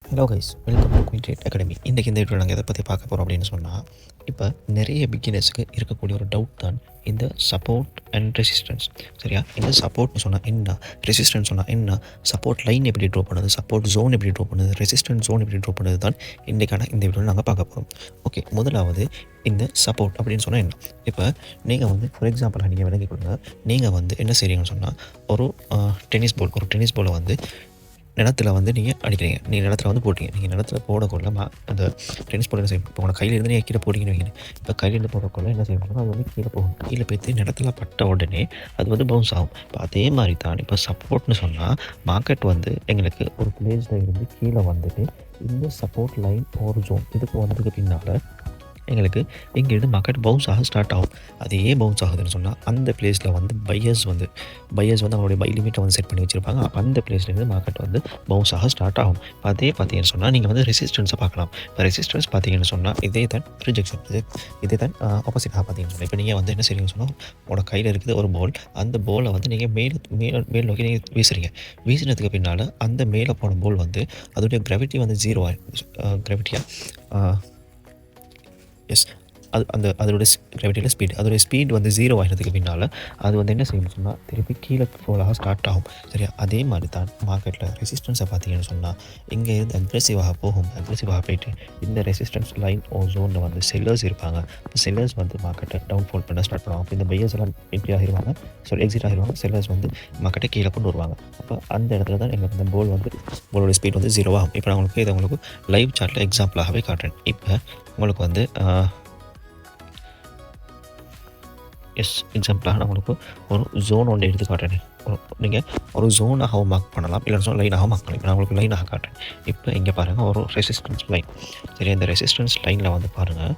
Hello guys, welcome to queen trade academy. இன்றைக்கி இந்த வீடியோவில் நாங்கள் எதை பற்றி பார்க்க போகிறோம் அப்படின்னு சொன்னால், இப்போ நிறைய பிகினர்ஸுக்கு இருக்கக்கூடிய ஒரு டவுட் தான் இந்த சப்போர்ட் அண்ட் ரெசிஸ்டன்ஸ். சரியா? இந்த சப்போர்ட்னு சொன்னால் என்ன, ரெசிஸ்டன்ஸ் சொன்னால் என்ன, சப்போர்ட் லைன் எப்படி ட்ரா பண்ணுது, சப்போர்ட் ஜோன் எப்படி ட்ரா பண்ணுது, ரெசிஸ்டன்ஸ் ஜோன் எப்படி ட்ரா பண்ணுது தான் இன்றைக்கான இந்த வீடியோவில் நாங்கள் பார்க்க போகிறோம். ஓகே, முதலாவது இந்த சப்போர்ட் அப்படின்னு சொன்னால் என்ன. இப்போ நீங்கள் வந்து ஃபார் எக்ஸாம்பிளாக நீங்கள் விளங்கி கொடுங்க. நீங்கள் வந்து என்ன செய்கிறீங்கன்னு சொன்னால், ஒரு டென்னிஸ் பாலை வந்து நிலத்தில் வந்து நீங்கள் அடிக்கிறீங்க. நீங்கள் நிலத்தில் வந்து போட்டிங்க. நீங்கள் நிலத்தில் போடக்குள்ள அந்த டென்னிஸ் பால் என்ன செய்யும், இப்போ உங்கள் கையிலேருந்து நீங்கள் கீழே போட்டிங்கன்னு வைங்க. இப்போ கையிலேருந்து போடக்குள்ள என்ன செய்யணும்னா அது வந்து கீழே போகும். கீழே போய்த்து நிலத்தில் பட்ட உடனே அது வந்து பவுன்ஸ் ஆகும். இப்போ அதே மாதிரி தான் இப்போ சப்போர்ட்னு சொன்னால், மார்க்கெட் வந்து எங்களுக்கு ஒரு பிளேஸில் இருந்து கீழே வந்துட்டு இந்த சப்போர்ட் லைன் ஒரு ஜோன் இதுக்கு வந்ததுக்கு பின்னால் எங்களுக்கு இங்கேருந்து மார்க்கெட் பவுன்ஸ் ஆக ஸ்டார்ட் ஆகும். அது ஏன் பவுன்ஸ் ஆகுதுன்னு சொன்னால், அந்த பிளேஸில் வந்து பையர்ஸ் வந்து அவங்களுடைய பை லிமிட்டை வந்து செட் பண்ணி வச்சுருப்பாங்க. அப்போ அந்த பிளேஸ்லேருந்து மார்க்கெட் வந்து பவுன்ஸ் ஆக ஸ்டார்ட் ஆகும். அதே பார்த்தீங்கன்னு சொன்னால் நீங்கள் வந்து ரெசிஸ்டன்ஸை பார்க்கலாம். இப்போ ரெசிஸ்டன்ஸ் பார்த்தீங்கன்னு சொன்னால் இதே தான் ரிஜெக்ஷன், இதே தான் ஆப்போசிட்டாக பார்த்தீங்கன்னு சொன்னால், இப்போ நீங்கள் வந்து என்ன செய்றீங்கன்னு சொன்னால், உங்களோட கையில் இருக்குது ஒரு பால். அந்த பாலை வந்து நீங்கள் மேல் நோக்கி நீங்கள் வீசுறீங்க. வீசினதுக்கு பின்னால் அந்த மேலே போன பால் வந்து அதோடைய கிராவிட்டி வந்து 0 ஆகும். கிராவிட்டியாக எஸ், அதோடைய கிராவிட்டியில் அதோடைய ஸ்பீட் வந்து 0 ஆகிறதுக்கு பின்னால் அது வந்து என்ன செய்யணும்னு சொன்னால் திருப்பி கீழே ஃபோலாக ஸ்டார்ட் ஆகும். சரியா? அதே மாதிரி தான் மார்க்கெட்டில் ரெசிஸ்டன்ஸை பார்த்தீங்கன்னு சொன்னால், இங்கே இருந்து அக்ரெசிவாக போயிட்டு இந்த ரெசிஸ்டன்ஸ் லைன் ஓ ஜோனில் வந்து செல்லர்ஸ் இருப்பாங்க. இப்போ செல்லர்ஸ் வந்து மார்க்கெட்டை டவுன்ஃபால் பண்ண ஸ்டார்ட் பண்ணுவாங்க. அப்போ இந்த பையர்ஸ் எல்லாம் எப்படி ஆகிடுவாங்க, எக்ஸிட் ஆகிடுவாங்க. செல்லர்ஸ் வந்து மார்க்கெட்டை கீழே கொண்டு வருவாங்க. அப்போ அந்த இடத்துல தான் எங்களுக்கு இந்த பாலோட ஸ்பீட் வந்து 0 ஆகும். இப்போ நான் உங்களுக்கு லைவ் சார்ட்டில் எக்ஸாம்பிளாகவே காட்டுறேன். இப்போ உங்களுக்கு வந்து எக்ஸாம்பிளாக நான் உங்களுக்கு ஒரு ஜோன் ஒன்று எடுத்து காட்டுறேன். நீங்கள் ஒரு ஜோனாகவும் மார்க் பண்ணலாம், இல்லைன்னு சொன்னால் லைனாகவும் மார்க் பண்ணலாம். நான் உங்களுக்கு லைனாக காட்டுறேன். இப்போ இங்கே பாருங்கள், ஒரு ரெசிஸ்டன்ஸ் லைன். சரி, இந்த ரெசிஸ்டன்ஸ் லைனில் வந்து பாருங்கள்,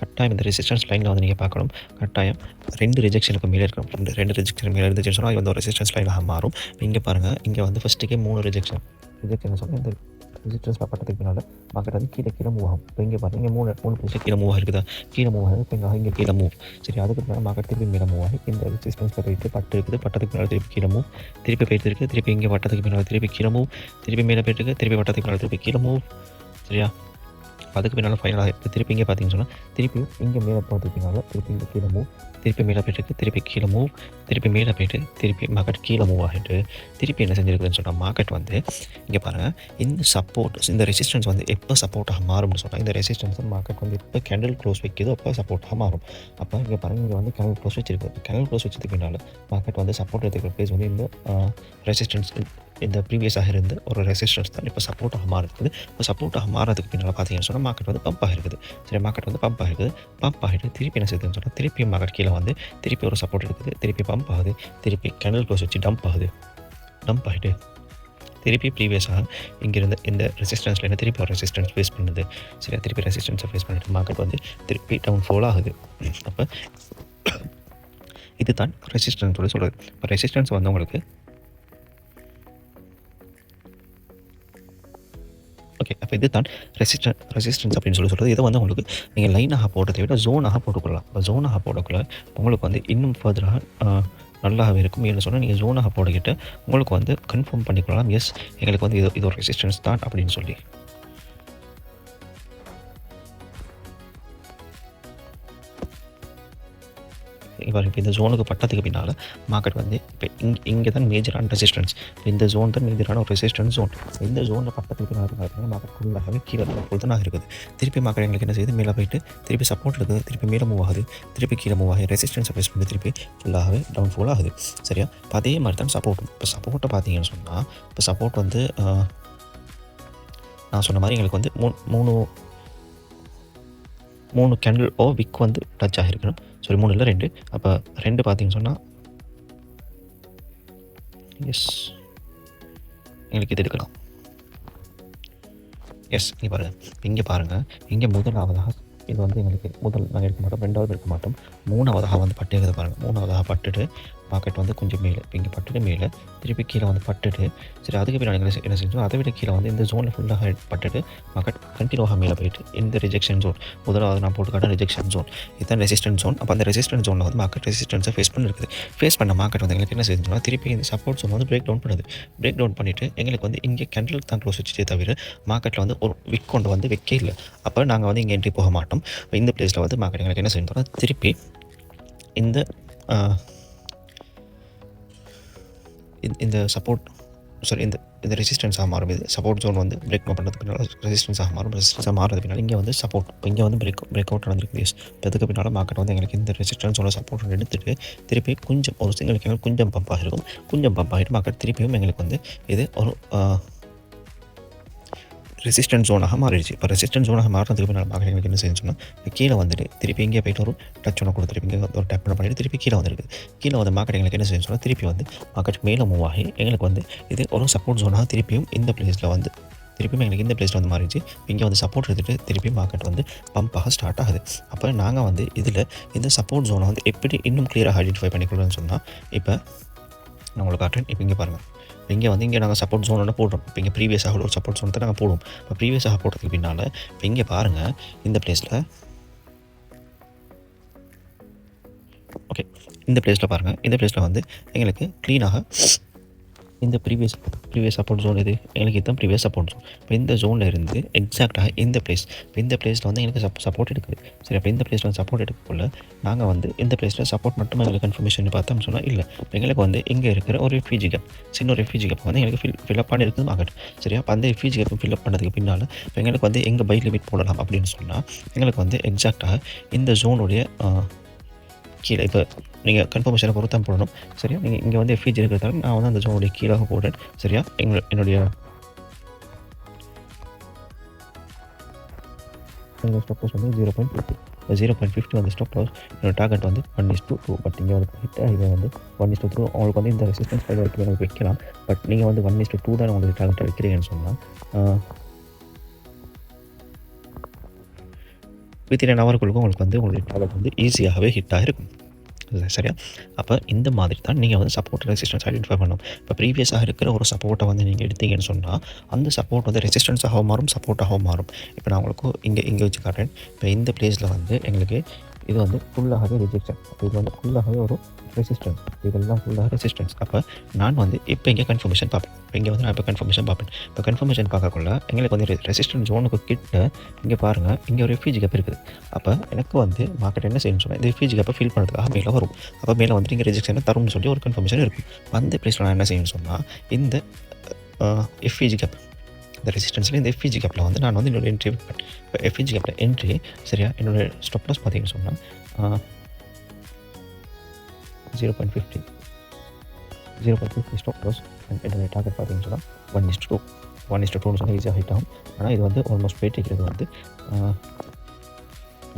கட்டாயம் இந்த ரெசிஸ்டன்ஸ் லைனில் வந்து நீங்கள் பார்க்கணும். கட்டாயம் 2 ரிஜெக்ஷனுக்கு மேலே இருக்கணும். 2 ரிஜெக்ஷன் மேலே இருந்துச்சுன்னு சொன்னால் இது வந்து ஒரு ரெசிஸ்டன்ஸ் லைனாக மாறும். இங்கே பாருங்கள், இங்கே வந்து ஃபஸ்ட்டுக்கே 3 ரிஜெக்ஷன் சொன்னால் இந்த ரெசிஸ்டன்ஸில் பட்டதுக்கு பின்னால் மார்க்கெட் வந்து கீழே மூவ் ஆகும். இப்போ இங்கே பாருங்கள், இங்கே மூணு பிளேஸில் கீழே மூவ் ஆகிருக்குதா, கீழே மூவ் ஆகுது. இப்போ இங்கே கீழே மூவ். சரி, அதுக்கு பின்னால் மார்க்கெட் திருப்பி மேலே மூவ் ஆகி இந்த ரெசிஸ்டன்ஸில் போயிட்டு பட்டதுக்கு பின்னால் திருப்பி கீழே மூவ், திருப்பி போயிட்டு இருக்குது, திருப்பி இங்கே பட்டதுக்கு பின்னால் திருப்பி கீழே மூவ், திருப்பி மேலே போயிட்டு இருக்குது, திருப்பி பட்டதுக்கு பின்னால் திருப்பி கீழே மூவ். சரியா? அதுக்கு பின்னால் ஃபைனலாக இப்போ திருப்பி இங்கே பார்த்தீங்கன்னு சொன்னால், திருப்பி இங்கே மேலே போகிறதுக்கு பின்னால் திருப்பி இங்கே கீழே மூவ், திருப்பி மேலே போய்ட்டு திருப்பி கீழே மூவ், திருப்பி மேலே போய்ட்டு திருப்பி மார்க்கெட் கீழே மூவ் ஆகிட்டு திருப்பி என்ன செஞ்சுருக்குதுன்னு சொன்னால், மார்க்கெட் வந்து இங்கே பாருங்கள், இந்த ரெசிஸ்டன்ஸ் வந்து எப்போ சப்போர்ட்டாக மாறும்னு சொன்னால், இந்த ரெசிஸ்டன்ஸ் மார்க்கெட் வந்து எப்போ கேண்டில் க்ளோஸ் வைக்கிதோ அப்போ சப்போர்ட்டாக மாறும். அப்போ இங்கே பாருங்கள், இங்கே வந்து கேண்டில் க்ளோஸ் வச்சிருக்கு. கேண்டில் க்ளோஸ் வச்சதுக்கு பின்னால் மார்க்கெட் வந்து சப்போர்ட் எடுத்துக்கிற ப்ளேஸ் வந்து இந்த ரெசிஸ்டன்ஸ், இந்த ப்ரீவியஸாக இருந்து ஒரு ரெசிஸ்டன்ஸ் தான் இப்போ சப்போர்ட்டாக மாறுது. இப்போ சப்போர்ட்டாக மாறதுக்கு பின்னால் பார்த்தீங்கன்னு சொன்னால் மார்க்கெட் வந்து பம்ப் ஆகிருக்குது. சரி, மார்க்கெட் வந்து பம்ப் ஆகிட்டு திருப்பி என்ன செய்யுதுன்னு சொன்னால், திருப்பி மார்க்கெட் கீழே வந்து திருப்பி ஒரு சப்போர்ட் எடுக்குது, திருப்பி பம்ப் ஆகுது, திருப்பி கேண்டில் க்ளோஸ் வச்சு டம்ப் ஆகிட்டு திருப்பி ப்ரீவியஸாக இங்கிருந்து இந்த ரெசிஸ்டன்ஸில் என்ன திருப்பி ஒரு ரெசிஸ்டன்ஸ் ஃபேஸ் பண்ணுது. சரியா? திருப்பி ரெசிஸ்டன்ஸை ஃபேஸ் பண்ணிட்டு மார்க்கெட் வந்து திருப்பி டவுன்ஃபால் ஆகுது. அப்போ இது தான் ரெசிஸ்டன்ஸோட சொல்கிறது. இப்போ ரெசிஸ்டன்ஸ் வந்து உங்களுக்கு ஓகே. அப்போ இது தான் ரெசிஸ்டன்ஸ் அப்படின்னு சொல்கிறது. இதை வந்து உங்களுக்கு நீங்கள் லைனாக போடுறதை விட ஜோனாக போட்டுக்கொள்ளலாம். இப்போ ஜோனாக போடக்குள்ள உங்களுக்கு வந்து இன்னும் ஃபர்தராக நல்லாவே இருக்கும். ஏன்னு சொன்னால், நீங்கள் ஜோனாக போட்டுக்கிட்டு உங்களுக்கு வந்து கன்ஃபார்ம் பண்ணிக்கொள்ளலாம், எஸ் எங்களுக்கு வந்து இது ஒரு ரெசிஸ்டன்ஸ் தான் அப்படின்னு சொல்லி. இப்போ இந்த ஜோனுக்கு பட்டதுக்கு பின்னால் மார்க்கெட் வந்து இப்போ இங்கே தான் மேஜரான ரெசிஸ்டன்ஸ். இந்த ஜோன் தான் மேஜரான ஒரு ரெசிஸ்டன்ஸ் ஜோன். இந்த ஜோனில் பட்டதுக்கு பின்னால் பார்த்தீங்கன்னா மார்க்கெட் ஃபுல்லாகவே கீழே தான் இருக்குது. திருப்பி மார்க்கெட் எங்களுக்கு என்ன செய்யுது, மேலே போயிட்டு திருப்பி சப்போர்ட் இருக்குது, திருப்பி மேலே மூவ் ஆகுது, திருப்பி கீழே மூவ் ஆகி ரெசிஸ்டன்ஸை ஃபேஸ் பண்ணி திருப்பி ஃபுல்லாகவே டவுன்ஃபால் ஆகுது. சரியா? இப்போ அதே மாதிரி தான் சப்போர்ட்டும். இப்போ சப்போர்ட்டை பார்த்தீங்கன்னு சொன்னால், இப்போ சப்போர்ட் வந்து நான் சொன்ன மாதிரி எங்களுக்கு வந்து மூணு கேண்டில் விக் வந்து டச் ஆகிருக்கணும். சாரி, 3 இல்லை 2. அப்போ 2 பார்த்தீங்கன்னு சொன்னால், எஸ் எங்களுக்கு இது எடுக்கலாம். எஸ், இங்கே பாருங்கள், இங்கே முதலாவதாக இது வந்து எங்களுக்கு நாங்கள் எடுக்க மாட்டோம், 2வது எடுக்க மாட்டோம், 3வதாக வந்து பட்டு பாருங்கள். 3வதாக பட்டுட்டு மார்க்கெட் வந்து கொஞ்சம் மேலே இப்போ இங்கே பட்டுட்டு மேலே திருப்பி கீழே வந்து பட்டுட்டு சரி அதுக்கு பின்னாடி என்ன செஞ்சோம் அதை விட கீழே வந்து இந்த ஜோனில் ஃபுல்லாக பட்டுட்டு மார்க்கெட் கண்டினியூவாக மேலே போயிட்டு இந்த ரிஜெக்ஷன் ஜோன் முதலாவது நான் போட்டுக்காட்ட ரிஜெக்ஷன் ஜோன் இதுதான் ரெசிஸ்டன்ட் ஜோன். அப்போ அந்த ரெசிஸ்டன்ட் ஜோனில் வந்து மார்க்கெட் ரெசிஸ்டன்ஸை ஃபேஸ் பண்ணிருக்குது. ஃபேஸ் பண்ண மார்க்கெட் வந்து எங்களுக்கு என்ன செஞ்சோம்னா திருப்பி இந்த சப்போர்ட் ஜோன் வந்து பிரேக் டவுன் பண்ணுது. பிரேக் டவுன் பண்ணிவிட்டு எங்களுக்கு வந்து இங்கே கேண்டில் தான் க்ளோஸ் வச்சுட்டே தவிர மார்க்கெட்டில் வந்து ஒரு விக் கொண்டு வந்து வைக்க இல்லை. அப்போ நாங்கள் வந்து இங்கே என்ட்ரி போக மாட்டோம். இந்த பிளேஸில் வந்து மார்க்கெட் எங்களுக்கு என்ன செஞ்சோம்னா திருப்பி இந்த இந்த சப்போர்ட் சாரி இந்த ரெசிஸ்டன்ஸாக மாறும். இது சப்போர்ட் ஜோன் வந்து பிரேக் அவுட் பண்ணதுக்கு பின்னால் ரெசிஸ்டன்ஸாக மாறும். ரெசிஸ்டன்ஸாக மாறது பின்னால் இங்கே வந்து சப்போர்ட் இப்போ இங்கே வந்து பிரேக் அவுட் நடந்திருக்கு. அதுக்கு பின்னால் மார்க்கெட் வந்து எங்களுக்கு இந்த ரெசிஸ்டன்ஸோட சப்போர்ட் எடுத்துகிட்டு திருப்பி கொஞ்சம் ஒரு சிங்கிள் கேண்டில் கொஞ்சம் பம்ப் ஆகிருக்கும். கொஞ்சம் பம்ப் ஆகிட்டு மார்க்கெட் திருப்பியும் எங்களுக்கு வந்து இது ஒரு ரெசிஸ்டன்ட் ஜோனாக மாறிடுச்சு. இப்போ ரெசிஸ்டன்ட் ஜோனாக மாறினதுக்கு பின்னால் மார்க்கெட் எங்களுக்கு என்ன செஞ்சோம்னா கீழே வந்துட்டு திருப்பி இங்கே போய்ட்டு ஒரு டச் ஒன்று கொடுத்துருப்பி இங்கே ஒரு டேப் பண்ணிட்டு திருப்பி கீழே வந்துருக்கு. கீழே வந்து மார்க்கெட் எங்களுக்கு என்ன செஞ்சோம்னா திருப்பி வந்து மார்க்கெட் மேலே மூவ் ஆகி எங்களுக்கு வந்து இது ஒரு சப்போர்ட் ஜோனாக திருப்பியும் இந்த பிளேஸில் வந்து திருப்பியும் எங்களுக்கு இந்த பிளேஸில் வந்து மாறிடுச்சு. இங்கே வந்து சப்போர்ட் எடுத்துகிட்டு திருப்பி மார்க்கெட் வந்து பம்பாக ஸ்டார்ட் ஆகுது. அப்போ நாங்கள் வந்து இதில் இந்த சப்போர்ட் ஜோனை வந்து எப்படி இன்னும் கிளியராக ஐடென்டிஃபை பண்ணிக்கொள்ளணும்னு சொன்னால் இப்போ நான் உங்களுக்கு காட்டுறேன். இப்போ இங்கே பாருங்கள், இங்கே வந்து இங்கே நாங்கள் சப்போர்ட் ஜோன் ஒன்று போடுறோம். இப்போ இங்கே ப்ரீவியஸாக ஒரு சப்போர்ட் ஜோன் தான் நாங்கள் போடுவோம். இப்போ ப்ரீவியஸாக போடுறதுக்கு பின்னால் இப்போ இங்கே பாருங்கள் இந்த பிளேஸில் ஓகே இந்த பிளேஸில் பாருங்கள். இந்த பிளேஸில் வந்து எங்களுக்கு க்ளீனாக இந்த ப்ரீவியஸ் சப்போர்ட் ஜோன் இது எங்களுக்கு இதுதான் ப்ரீவியஸ் சப்போர்ட் ஜோன். இப்போ இந்த ஜோனில் இருந்து எக்ஸாக்டாக இந்த பிளேஸ் இப்போ இந்த பிளேஸில் வந்து எங்களுக்கு சப்போர்ட் எடுக்குது. சரி, அப்போ இந்த பிளேஸில் வந்து சப்போர்ட் எடுக்கக்குள்ள நாங்கள் வந்து இந்த பிளேஸில் சப்போர்ட் மட்டும் எங்களுக்கு கன்ஃபர்மேஷன் பார்த்தோம்னு சொன்னால் இல்லை, எங்களுக்கு வந்து இங்கே இருக்கிற ஒரு ரெஃப்யூஜி கேப் சின்ன ஒரு ரெஃப்யூஜி கேப் வந்து எங்களுக்கு ஃபில்அப் பண்ணி இருக்குது மார்க்கெட். சரியா, அப்போ அந்த ரெஃப்யூஜி கேப் ஃபில்அப் பண்ணதுக்கு பின்னால் இப்போ எங்களுக்கு வந்து எங்கே பை லிமிட் போடலாம் அப்படின்னு சொன்னால் எங்களுக்கு வந்து எக்ஸாக்டாக இந்த ஜோனுடைய கீழே இப்போ நீங்கள் கன்ஃபர்மேஷனை பொறுத்து தான் போடணும். சரியா, நீங்கள் இங்கே வந்து எஃப்இஜி இருக்கிறதால நான் வந்து அந்த ஜோனுடைய கீழாக போடுறேன். சரியா, என்னுடைய ஸ்டாப் லாஸ் வந்து 0.50. 0.50 வந்து ஸ்டாப் லாஸ். என்னோட டார்கெட் வந்து 1:2. பட் நீங்கள் வந்து ஹிட்டாக இதை வந்து 1:3 உங்களுக்கு வந்து இந்த ரெசிஸ்டன்ஸ் ஃபைல் வரைக்கும் எனக்கு வைக்கலாம். பட் நீங்கள் வந்து 1:2 தான் உங்களுக்கு டார்கெட் வைக்கிறீங்கன்னு சொன்னால் வித்தின் அன் ஹவருக்குள்ளுக்கும் உங்களுக்கு வந்து உங்களுடைய டார்கெட் வந்து ஈஸியாகவே ஹிட்டாக இருக்கும். சரியா, அப்போ இந்த மாதிரி தான் நீங்கள் வந்து சப்போர்ட் ரெசிஸ்டன்ஸ் ஐடென்டிஃபை பண்ணணும். இப்போ ப்ரீவியஸாக இருக்கிற ஒரு சப்போர்ட்டை வந்து நீங்கள் எடுத்தீங்கன்னு சொன்னால் அந்த சப்போர்ட் வந்து ரெசிஸ்டன்ஸாக மாறும், சப்போர்ட்டாகவும் மாறும். இப்போ நான் உங்களுக்கு இங்கே வச்சு காட்டுறேன். இப்போ இந்த பிளேஸில் வந்து எங்களுக்கு இது வந்து ஃபுல்லாகவே ரிஜெக்ஷன். இது வந்து ஃபுல்லாகவே ஒரு ரெசிஸ்டன்ஸ். இதெல்லாம் ஃபுல்லாக ரெசிஸ்டன்ஸ். அப்போ நான் வந்து இப்போ இங்கே கன்ஃபர்மேஷன் பார்ப்பேன். இப்போ இங்கே வந்து நான் இப்போ கன்ஃபர்மேஷன் பார்ப்பேன். இப்போ கன்ஃபர்மேஷன் பார்க்கக்குள்ள எங்களுக்கு வந்து ரெசிஸ்டன்ஸ் ஜோனுக்கு கிட்ட இங்கே பாருங்கள் இங்கே ஒரு ரெஃப்யூஜி கேப் இருக்குது. அப்போ எனக்கு வந்து மார்க்கெட் என்ன செய்யணும்னு சொன்னால் இந்த ரெஃப்யூஜி கேப்பை ஃபில் பண்ணுறதுக்காக மேலே வரும். அப்போ மேலே வந்து இங்கே ரிஜெக்ஷனை தரும்னு சொல்லி ஒரு கன்ஃபர்மேஷன் இருக்கும். அந்த பிளேஸில் நான் என்ன செய்யணும்னு சொன்னால் இந்த எஃப்இஜி கேப் இந்த ரெசிஸ்டன்ஸில் இந்த எஃப்இஜி கேப்பில் வந்து நான் வந்து என்னோட என்ட்ரி வைப்பேன். இப்போ எஃப்இஜி கேப்பில் என்ட்ரி சரியா, என்னோடய ஸ்டாப் லாஸ் பார்த்தீங்கன்னு சொன்னால் 0.50 ஸ்டாப் லாஸ். என்னுடைய டார்கெட் பார்த்தீங்கன்னு சொன்னால் 1:2 சொன்னால் ஈஸியாக ஹைட் ஆகும். ஆனால் இது வந்து ஆல்மோஸ்ட் போயிட்டு இருக்கிறது வந்து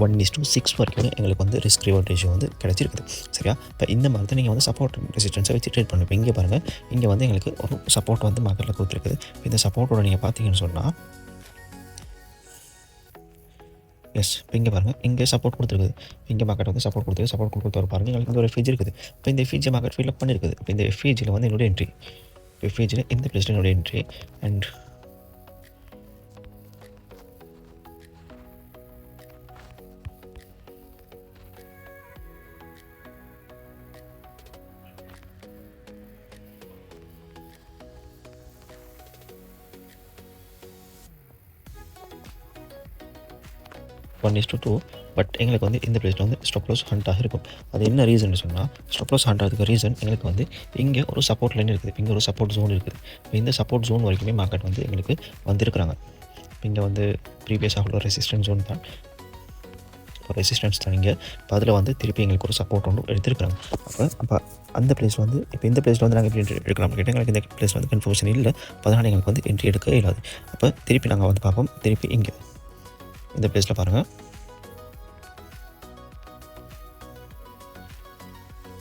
1:6 வரைக்கும் எங்களுக்கு வந்து ரிஸ்க் ரிவார்ட் ரேஷியோ வந்து கிடச்சிருக்குது. சரியா, இப்போ இந்த மாதிரி தான் நீங்கள் வந்து சப்போர்ட் ரெசிஸ்டன்ஸை வச்சு ட்ரேட் பண்ணணும். இப்போ இங்கே பாருங்கள், இங்கே வந்து எங்களுக்கு ஒரு சப்போர்ட் வந்து மார்க்கெட்டில் கொடுத்துருக்குது. இந்த சப்போர்ட்டோட நீங்கள் பார்த்தீங்கன்னு சொன்னால் இப்போ இங்கே பாருங்கள் இங்கே சப்போர்ட் கொடுத்துருக்குது. இங்கே மார்க்கெட் வந்து சப்போர்ட் கொடுத்து பாருங்கள் எங்களுக்கு இங்கே ஒரு எஃப்இஜி இருக்குது. இப்போ இந்த எஃப்இஜி மார்க்கெட் ஃபில் அப் பண்ணியிருக்குது. இப்போ இந்த எஃப்இஜியில் வந்து என்னோட என்ட்ரி, எஃப்இஜியில் இந்த பிளேஸில் என்னோட entry and one is to 2. But எங்களுக்கு வந்து இந்த பிளேஸில் வந்து ஸ்டாப் லாஸ் ஹண்ட்டாக இருக்கும். அது என்ன ரீசன் சொன்னால் ஸ்டாப் லாஸ் ஹண்ட் ஆகிறதுக்கு ரீசன் எங்களுக்கு வந்து இங்கே ஒரு சப்போர்ட் லைன் இருக்குது, இங்கே ஒரு சப்போர்ட் ஜோன் இருக்குது. இப்போ இந்த சப்போர்ட் ஜோன் வரைக்குமே மார்க்கெட் வந்து எங்களுக்கு வந்திருக்கிறாங்க. இங்கே வந்து ப்ரீவியஸாக உள்ள ரெசிஸ்டன்ஸ் ஜோன் தான், இப்போ ரெசிஸ்டன்ஸ் தான் இங்கே. இப்போ அதில் வந்து திருப்பி எங்களுக்கு ஒரு சப்போர்ட் ஒன்று எடுத்துருக்குறாங்க. அப்போ அந்த பிளேஸில் வந்து இப்போ இந்த பிளேஸில் வந்து நாங்கள் எப்படி என்ட்ரி எடுக்கலாம் கேட்டால் எங்களுக்கு இந்த பிளேஸில் வந்து கன்ஃபர்மேஷன் இல்லை. அதனால் எங்களுக்கு வந்து என்ட்ரி எடுக்க இல்லாது. அப்போ திருப்பி நாங்கள் வந்து பார்ப்போம். திருப்பி இங்கே இந்த பிளேஸில் பாருங்கள்,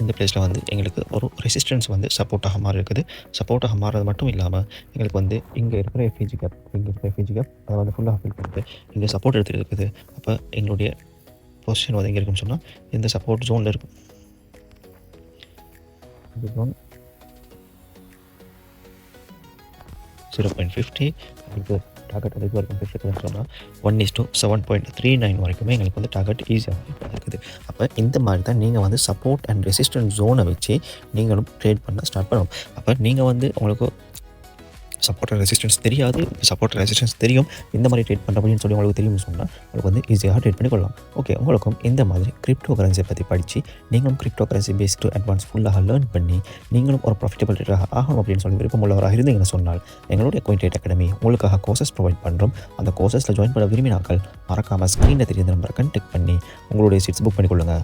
இந்த பிளேஸில் வந்து எங்களுக்கு ஒரு ரெசிஸ்டன்ஸ் வந்து சப்போர்ட்டாக மாறி இருக்குது. சப்போர்ட்டாக மாறுறது மட்டும் இல்லாமல் எங்களுக்கு வந்து இங்கே இருக்கிற எஃப்இஜி கேப், அதை வந்து ஃபுல்லாக ஃபில் பண்ணுறது இங்கே சப்போர்ட் எடுத்துகிட்டு இருக்குது. அப்போ எங்களுடைய பொசிஷன் வந்து எங்கே இருக்குன்னு சொன்னால் இந்த சப்போர்ட் ஜோனில் இருக்கும். இதுதான் 0.50 இது டார்கெட் வந்து இது வரைக்கும் பெருசுன்னு சொன்னால் 1:7.39 வரைக்குமே எங்களுக்கு வந்து டார்கெட் ஈஸியாக இருக்குது. அப்போ இந்த மாதிரி தான் நீங்கள் வந்து சப்போர்ட் அண்ட் ரெசிஸ்டன்ஸ் ஜோனை வச்சு நீங்களும் ட்ரேட் பண்ண ஸ்டார்ட் பண்ணணும். அப்போ நீங்கள் வந்து உங்களுக்கு சப்போர்ட் அண்ட் ரெசிஸ்டன்ஸ் தெரியாது, சப்போர்ட் அண்ட் ரெசிஸ்டன்ஸ் தெரியும், இந்த மாதிரி ட்ரேட் பண்ணுற அப்படின்னு சொல்லி உங்களுக்கு தெரியும்னு சொன்னால் உங்களுக்கு வந்து ஈஸியாக ட்ரேட் பண்ணி கொள்ளலாம். ஓகே, உங்களுக்கும் இந்த மாதிரி கிரிப்டோ கரன்சியை பற்றி படித்து நீங்களும் கிரிப்டோ கரன்சி பேஸ்டு அட்வான்ஸ் ஃபுல்லாக லேர்ன் பண்ணி நீங்களும் ஒரு ப்ராஃபிட்டபிள் ட்ரேடராக ஆகணும் அப்படின்னு சொல்லி விருப்பமுள்ளவராக இருந்தீங்கன்னு சொன்னால் எங்களுடைய கோயின் ட்ரேட் அகாடமி உங்களுக்காக கோர்சஸ் ப்ரொவைட் பண்ணுறோம். அந்த கோர்சஸில் ஜாயின் பண்ண விரும்பினாக்கள் மறக்காமல் ஸ்க்ரீனில் தெரியுற நம்பரை கான்டெக்ட் பண்ணி உங்களுடைய சீட்ஸ் புக் பண்ணிக்கொள்ளுங்கள்.